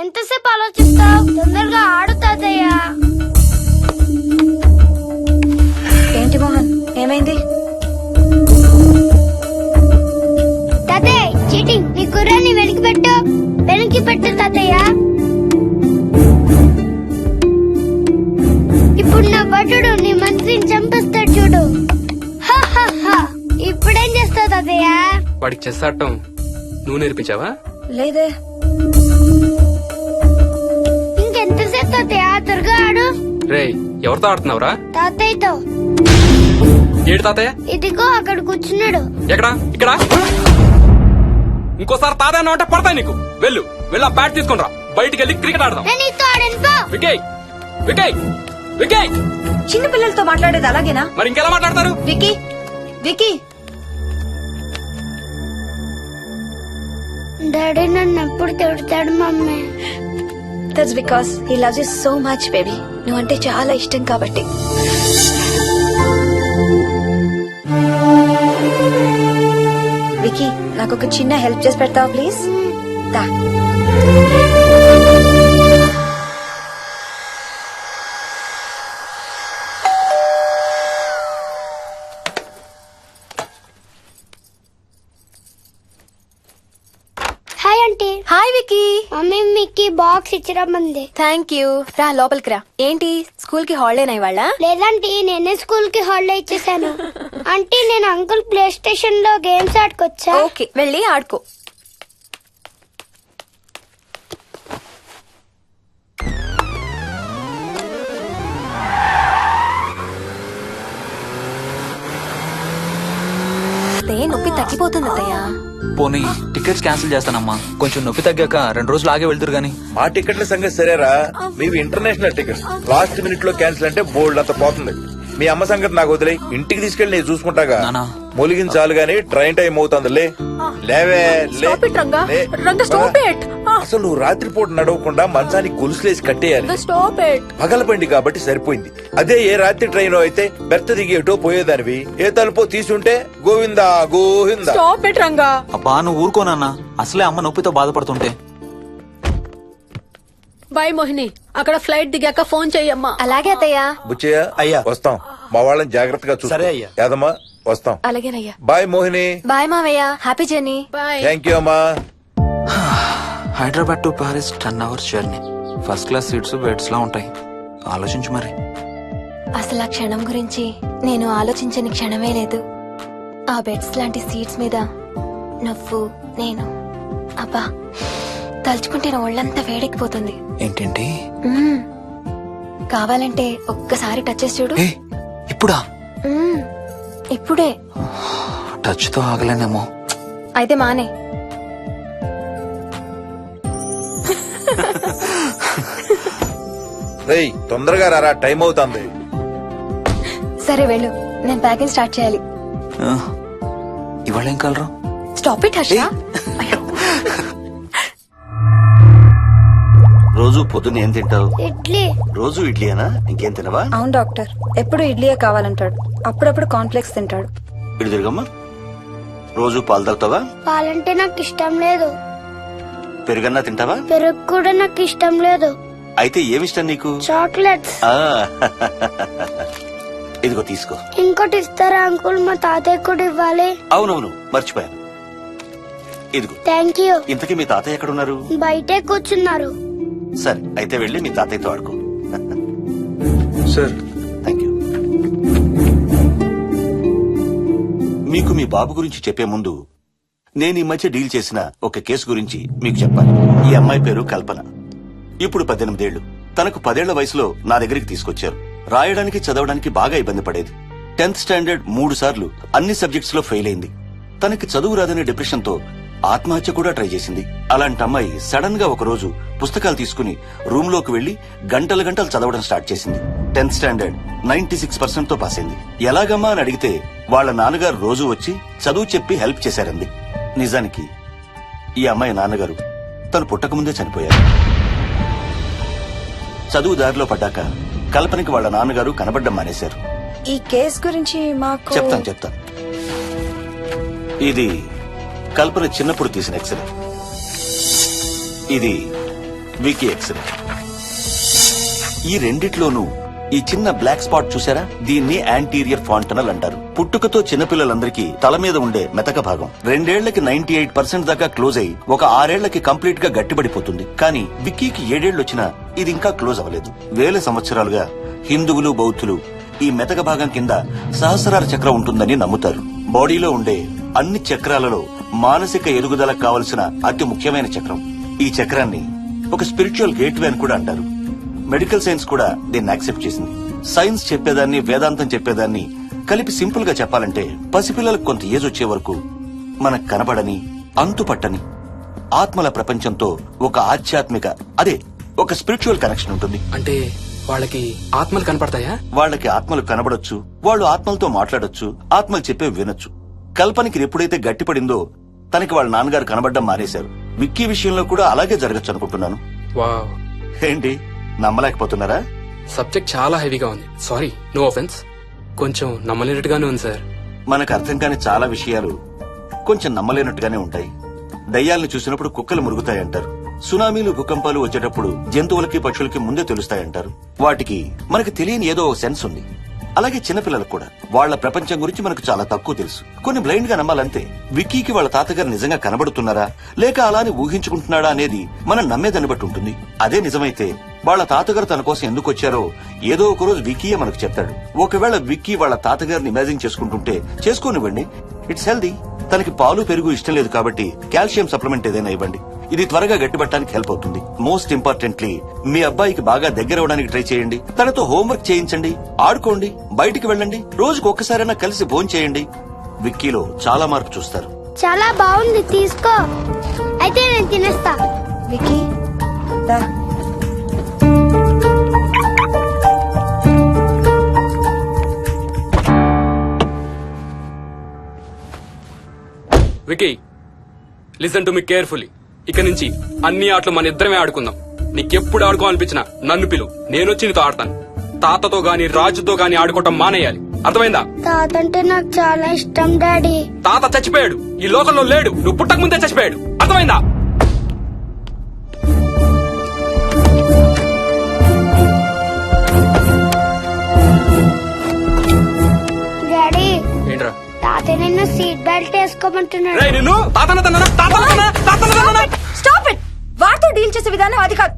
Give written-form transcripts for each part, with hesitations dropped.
ఎంతసేపు ఆలోచిస్తావు? తొందరగా ఆడు తాతయ్య. ఏంటి మోహన్, ఏమైంది? తాతయ్య చీటింగ్. నీ కుర్రాన్ని వెనక్కి పెట్టు తాతయ్య. ఇప్పుడు నా భటుడు నీ మంత్రిని చంపేస్తాడు చూడు. ఇప్పుడేం చేస్తావు తాతయ్య? వాడికి చెస్ ఆడటం నువ్వు నేర్పించావా? లేదే. ఇంకెంతసేపు తాతయ్య? త్వరగా ఆడు. రేయ్, ఎవరితో ఆడుతున్నావురా? తాతయ్యతో. ఏడు తాతయ్య? ఇదిగో అక్కడ కూర్చున్నాడు. ఎక్కడా? ఇక్కడ. ఇంకోసారి తాతయ్య అన్నావు అంటే పడతాయి నీకు. వెళ్ళు ఆ బ్యాట్ తీసుకుని రా. బయటికి వెళ్ళి క్రికెట్ ఆడదాం. నేను నీతో ఆడను పో. వికయ్ వికయ్ వికయ్. చిన్న పిల్లలతో మాట్లాడేది అలాగేనా? మరి ఇంకెలా మాట్లాడతారు? Wiki, wiki. డాడీ నన్ను ఎప్పుడు తిడతాడు mummy. That's because he loves you so much baby. నువ్వంటే చాలా ఇష్టం కాబట్టి. వికీ, నాకు ఒక చిన్న హెల్ప్ చేసి పెడతావా ప్లీజ్? దా. Hi aunty. Hi Vicky. Mummy మీకు బాక్స్ ఇచ్చిరమ్మంది. Thank you. రా లోపలికి రా. ఏంటి స్కూల్ కి హాలిడేనా ఇవాళ? లేదంటే నేనే స్కూల్ కి హాలిడే ఇచ్చేసాను. అంటే నేను అంకుల్ ప్లే స్టేషన్ లో గేమ్స్ ఆడుకోవచ్చా? ఓకే, వెళ్ళి ఆడుకో. నొప్పి తగ్గిపోతుంది అత్తయ్య. పోనీ టికెట్స్ క్యాన్సిల్ చేస్తానమ్మా. కొంచెం నొప్పి తగ్గాక 2 రోజులు ఆగే వెళ్తురు గాని. మా టికెట్ల సంగతి సరేరా, మీవి ఇంటర్నేషనల్ టికెట్స్. లాస్ట్ మినిట్ లో క్యాన్సిల్ అంటే బోల్డ్ అంత పోతుంది. మీ అమ్మ సంగతి నాకు వదిలే, ఇంటికి తీసుకెళ్లి నేను చూసుకుంటాగా. నానా. మొలిగించాలు గాని ట్రైన్ టైం అవుతుంది. లేవే లే. లే. అసలు నువ్వు రాత్రిపూట నడవకుండా మంచానికి గొలుసులేసి కట్టేయాలి. పగలబండి కాబట్టి సరిపోయింది. అదే ఏ రాత్రి ట్రైన్ అయితే బెర్త దిగేటో పోయేదానివి. ఏ తలుపో తీసుంటే గోవిందా గోవిందా. అబ్బా నువ్వు ఊరుకోనన్నా, అసలే అమ్మ నొప్పితో బాధపడుతుంటే. బాయ్ మోహిని, అక్కడ ఫ్లైట్ దిగాక ఫోన్ చెయ్యమ్మా. అలాగే అత్తయ్య. బుచ్చయ్య అయ్యా. వస్తాం. మా వాళ్ళని జాగ్రత్తగా చూసుకో. సరే అయ్యా. యాదమ్మా వస్తాం. అలాగేనయ్యా. బాయ్ మోహిని. బాయ్ మావయ్య. Happy journey. Bye. Thank you అమ్మా. Hyderabad to Paris 10 hours journey. First class seats beds లా ఉంటాయి. ఆలోచించు మరి. అసలు ఆ క్షణం గురించి నేను ఆలోచించని క్షణమే లేదు. ఆ బెడ్స్ లాంటి సీట్స్ మీద నువ్వు, నేను. అబ్బా, తలుచుకుంటే నా ఒళ్ళంతా వేడెక్కిపోతుంది. ఏంటేంటి? కావాలంటే ఒక్కసారి టచ్ చేసి చూడు. ఏ, ఇప్పుడా? ఇప్పుడే. టచ్ తో ఆగలేనేమో. అయితే మానే. రేయ్ తొందరగా రారా, టైం అవుతుంది. సరే వెళ్ళు, నేను ప్యాకింగ్ స్టార్ట్ చేయాలి. ఇవాళ ఏం కలరు? Stop it Harsha. రోజు పొద్దున్న ఏం తింటావు? ఇడ్లీ. రోజు ఇడ్లీనా? ఇంకేం తినవా? అవును డాక్టర్, ఎప్పుడు ఇడ్లీయే కావాలంటాడు. అప్పుడప్పుడు కాన్ఫ్లెక్స్ తింటాడు. ఇటు తిరగమ్మా. రోజు పాలు తాగుతావా? పాలంటే నాకు ఇష్టం లేదు. పెరుగన్నా తింటావా? పెరుగు కూడా నాకు ఇష్టం లేదు. అయితే ఏమిష్టం నీకు? చాక్లెట్స్. ఆ, ఇదిగో తీసుకో. ఇంకోటి ఇస్తారా అంకుల్? మా తాతయ్య కూడా ఇవ్వాలి. అవునవును, మర్చిపోయాను. ఇదిగో. Thank you. ఇంతకీ మీ తాతయ్య ఎక్కడున్నారు? బయటే కూర్చున్నారు. సరే, అయితే వెళ్ళి మీ తాతయ్యతో ఆడుకో. Sir thank you. మీకు మీ బాబు గురించి చెప్పే ముందు నేను ఈ మధ్య డీల్ చేసిన ఒక కేసు గురించి మీకు చెప్పాలి. ఈ అమ్మాయి పేరు కల్పన. ఇప్పుడు 18 ఏళ్లు. తనకు 10 ఏళ్ల వయసులో నా దగ్గరికి తీసుకొచ్చారు. రాయడానికి చదవడానికి బాగా ఇబ్బంది పడేది. 10th స్టాండర్డ్ 3 సార్లు అన్ని సబ్జెక్ట్స్ లో ఫెయిల్ అయింది. తనకి చదువు రాదనే డిప్రెషన్ తో ఆత్మహత్య కూడా ట్రై చేసింది. అలాంటి అమ్మాయి సడన్ గా ఒక రోజు పుస్తకాలు తీసుకుని రూమ్ లోకి వెళ్లి గంటలు గంటలు చదవడం స్టార్ట్ చేసింది. 10th స్టాండర్డ్ 96% తో పాస్ అయింది. ఎలాగమ్మా అని అడిగితే వాళ్ళ నాన్నగారు రోజు వచ్చి చదువు చెప్పి హెల్ప్ చేశారంది. నిజానికి ఈ అమ్మాయి నాన్నగారు తను పుట్టకముందే చనిపోయారు. చదువు దారిలో పడ్డాక కల్పనకి వాళ్ళ నాన్నగారు కనబడ్డం మానేశారు. ఈ కేసు గురించి మాకు చెప్తాను. ఇది కల్పన చిన్నప్పుడు తీసిన ఎక్స్రే. ఇది వికీ ఎక్స్రే. ఈ రెండిట్లోనూ ఈ చిన్న బ్లాక్ స్పాట్ చూసారా, దీన్ని యాంటీరియర్ ఫాంటనల్ అంటారు. పుట్టుకతో చిన్నపిల్లలందరికీ తల మీద ఉండే మెతక భాగం 2 ఏళ్లకి 98% దాకా క్లోజ్ అయి ఒక 6 ఏళ్లకి కంప్లీట్ గా గట్టిపడిపోతుంది. కానీ విక్కీకి 7 ఏళ్లు వచ్చినా ఇది ఇంకా క్లోజ్ అవ్వలేదు. వేల సంవత్సరాలుగా హిందువులు, బౌద్ధులు ఈ మెతక భాగం కింద సహస్రార చక్రం ఉంటుందని నమ్ముతారు. బాడీలో ఉండే అన్ని చక్రాలలో మానసిక ఎదుగుదలకు కావలసిన అతి ముఖ్యమైన చక్రం. ఈ చక్రాన్ని ఒక స్పిరిచువల్ గేట్వే అని కూడా అంటారు. మెడికల్ సైన్స్ కూడా దీన్ని యాక్సెప్ట్ చేసింది. సైన్స్ చెప్పేదాన్ని, వేదాంతం చెప్పేదాన్ని కలిపి సింపుల్ గా చెప్పాలంటే, పసిపిల్లలకు కొంత ఏజ్ వచ్చే వరకు మనకు కనబడని, అంతుపట్టని ఆత్మల ప్రపంచంతో ఒక ఆధ్యాత్మిక, అదే ఒక స్పిరిచువల్ కనెక్షన్ ఉంటుంది. అంటే వాళ్ళకి ఆత్మలు కనపడతాయా? వాళ్ళకి ఆత్మలు కనబడొచ్చు, వాళ్ళు ఆత్మలతో మాట్లాడొచ్చు, ఆత్మలు చెప్పే వినొచ్చు. కల్పనకి ఎప్పుడైతే గట్టిపడిందో తనకి వాళ్ళ నాన్నగారు కనబడడం మానేశారు. విక్కీ విషయంలో కూడా అలాగే జరగచ్చు అనుకుంటున్నాను. వావ్, ఏంటి నమ్మలేకపోతున్నారా? సబ్జెక్ట్ చాలా హెవీగా ఉంది. Sorry, no offence. కొంచెం నమ్మలేనట్టుగానే ఉంది సార్. మనకు అర్థం కాని చాలా విషయాలు కొంచెం నమ్మలేనట్టుగానే ఉంటాయి. దయ్యాలను చూసినప్పుడు కుక్కలు మురుగుతాయంటారు. సునామీలు, భూకంపాలు వచ్చేటప్పుడు జంతువులకి, పక్షులకి ముందే తెలుస్తాయంటారు. వాటికి మనకు తెలియని ఏదో సెన్స్ ఉంది. అలాగే చిన్నపిల్లలకు కూడా వాళ్ళ ప్రపంచం గురించి మనకు చాలా తక్కువ తెలుసు. కొన్ని బ్లైండ్ గా నమ్మాలంతే. విక్కీకి వాళ్ళ తాతగారు నిజంగా కనబడుతున్నారా లేక అలానే ఊహించుకుంటున్నాడా అనేది మనం నమ్మేదాన్ని బట్టి ఉంటుంది. అదే నిజమైతే వాళ్ళ తాతగారు తన కోసం ఎందుకు వచ్చారో ఏదో ఒక రోజు విక్కీయే మనకు చెప్తాడు. ఒకవేళ విక్కీ వాళ్ళ తాతగారిని ఇమాజిన్ చేసుకుంటుంటే చేసుకోనివ్వండి, ఇట్స్ హెల్దీ. తనకి పాలు, పెరుగు ఇష్టం లేదు కాబట్టి కాల్షియం సప్లిమెంట్ ఏదైనా ఇవ్వండి. ఇది త్వరగా గట్టిపట్టడానికి హెల్ప్ అవుతుంది. మోస్ట్ ఇంపార్టెంట్లీ మీ అబ్బాయికి బాగా దగ్గర అవడానికి ట్రై చేయండి. తనతో హోంవర్క్ చేయించండి, ఆడుకోండి, బయటికి వెళ్ళండి, రోజుకు ఒక్కసారైనా కలిసి భోజనం చేయండి. విక్కీలో చాలా మార్పు చూస్తారు. చాలా బాగుంది, తీసుకో. అయితే నేను తినేస్తా. వికీ దా. Vicky, listen to me carefully. ఇక నుంచి అన్ని ఆటలు మన ఇద్దరమే ఆడుకుందాం. నీకెప్పుడు ఆడుకోవాలనిపించినా నన్ను పిలు, నేనొచ్చి నీతో ఆడతాను. తాతతో గాని, రాజుతో గాని ఆడుకోవటం మానేయాలి. అర్థమైందా? తాత అంటే నాకు చాలా ఇష్టం డాడీ. తాత చచ్చిపోయాడు, ఈ లోకంలో లేడు. నువ్వు పుట్టక ముందే చచ్చిపోయాడు. అర్థమైందా? డాడీ, ఏంట్రా? తాత నిన్ను సీట్ బెల్ట్ వేసుకోమంటున్నాడు. రేయ్, నిన్ను స్టాప్ ఇట్. వాడితో డీల్ చేసే విధానం అది కాదు.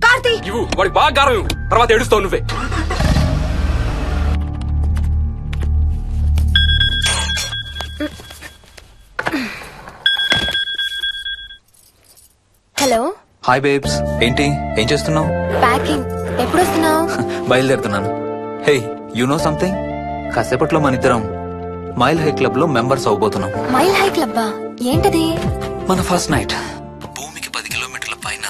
కార్తీ, ఇవ్వు, వాడికి బాగా గారం ఇవ్వు. తర్వాత ఏడుస్తావు నువ్వే. హలో. హాయ్ బేబ్స్, ఏంటి ఏం చేస్తున్నావు? ప్యాకింగ్. ఎప్పుడు వస్తున్నావు? బయలుదేరుతున్నాను. Hey, you know something? కాసేపట్లో మన ఇద్దరం మైల్ హై క్లబ్ లో మెంబర్స్ అవబోతున్నాం. మైల్ హై క్లబ్బా? ఏంటది? మన ఫస్ట్ నైట్ భూమికి 10 కిలోమీటర్ల పైన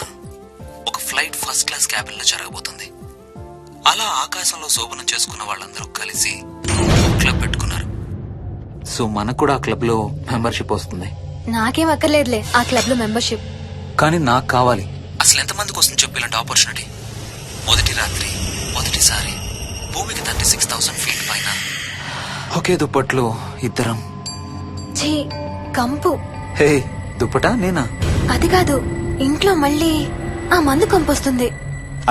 ఒక ఫ్లైట్ ఫస్ట్ క్లాస్ క్యాబిన్ లో జరగబోతుంది. అలా ఆకాశంలో శోభనం చేసుకున్న వాళ్ళందరూ కలిసి క్లబ్ పెట్టుకున్నారు. సో మనకు కూడా ఆ క్లబ్ లో మెంబర్షిప్ వస్తుంది. నాకేం అక్కర్లేదులే ఆ క్లబ్ లో మెంబర్షిప్. కానీ నాకు కావాలి. అసలు ఎంతమందికి వస్తుంది చెప్పు ఇలాంటి ఆపర్చునిటీ? మొదటి రాత్రి, మొదటిసారి భూమికి 36,000 ఫీట్ పైన ఒకే దుప్పట్లో ఇద్దరం. ఛీ, కంపు. హే, దుప్పటా నేనా? అది కాదు, ఇంట్లో మళ్ళీ ఆ మందు కంపొస్తుంది.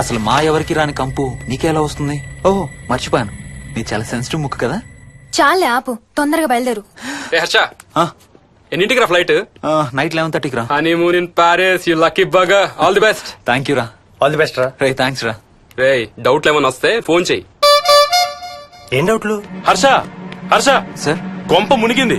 అసలు మా ఎవరికి రాని కంపు నీకెలా వస్తుంది? ఓహో, మర్చిపోయాను, నీ చాలా సెన్సిటివ్ ముక్కు కదా. చాలే ఆపు, తొందరగా బయలుదేరు. ఏ హర్ష, ఎన్నింటికి రా ఫ్లైట్? నైట్ 11:30కి రా. Honeymoon in Paris, you lucky bugger. All the best. Thank you రా. ఆల్ ది బెస్ట్ రా. రే, థ్యాంక్స్ రా. రే, డౌట్లు ఏమైనా వస్తే ఫోన్ చెయ్యి. ఏం డౌట్లు? హర్ష, హర్ష, సార్, కొంప మునిగింది.